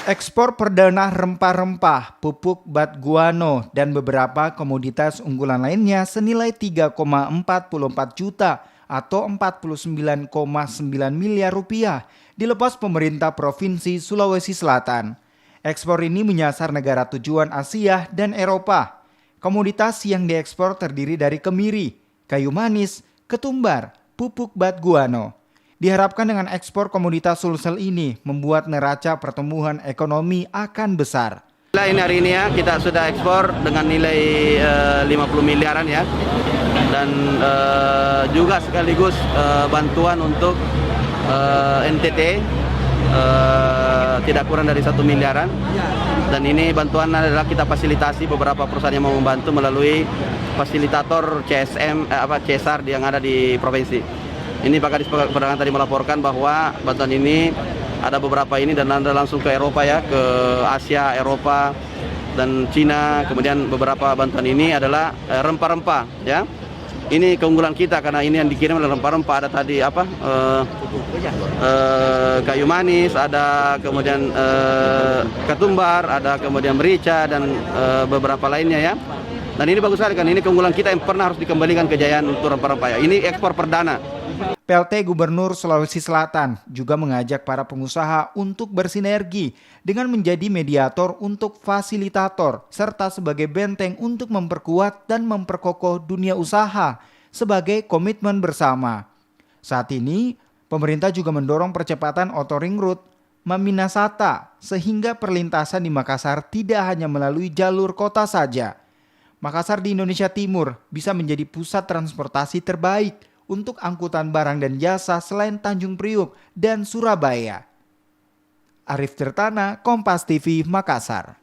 Ekspor perdana rempah-rempah, pupuk bat guano, dan beberapa komoditas unggulan lainnya senilai 3,44 juta atau 49,9 miliar rupiah dilepas pemerintah Provinsi Sulawesi Selatan. Ekspor ini menyasar negara tujuan Asia dan Eropa. Komoditas yang diekspor terdiri dari kemiri, kayu manis, ketumbar, pupuk bat guano. Diharapkan dengan ekspor komoditas sulsel ini membuat neraca pertumbuhan ekonomi akan besar. Ini hari ini ya kita sudah ekspor dengan nilai 50 miliaran ya, dan juga sekaligus bantuan untuk NTT tidak kurang dari 1 miliaran, dan ini bantuan adalah kita fasilitasi beberapa perusahaan yang mau membantu melalui fasilitator CSR yang ada di provinsi. Ini Pak Kadis Perdagangan tadi melaporkan bahwa bantuan ini ada beberapa ini dan anda langsung ke Eropa ya, ke Asia, Eropa, dan Cina. Kemudian beberapa bantuan ini adalah rempah-rempah ya. Ini keunggulan kita karena ini yang dikirim adalah rempah-rempah. Ada tadi kayu manis, ada kemudian ketumbar, ada kemudian merica dan beberapa lainnya ya. Dan ini bagus sekali kan, ini keunggulan kita yang pernah harus dikembalikan kejayaan untuk rempah-rempah ya. Ini ekspor perdana. PLT Gubernur Sulawesi Selatan juga mengajak para pengusaha untuk bersinergi dengan menjadi mediator untuk fasilitator serta sebagai benteng untuk memperkuat dan memperkokoh dunia usaha sebagai komitmen bersama. Saat ini, pemerintah juga mendorong percepatan Outer Ring Road Maminasata sehingga perlintasan di Makassar tidak hanya melalui jalur kota saja. Makassar di Indonesia Timur bisa menjadi pusat transportasi terbaik untuk angkutan barang dan jasa selain Tanjung Priuk dan Surabaya. Arif Tirtana, Kompas TV, Makassar.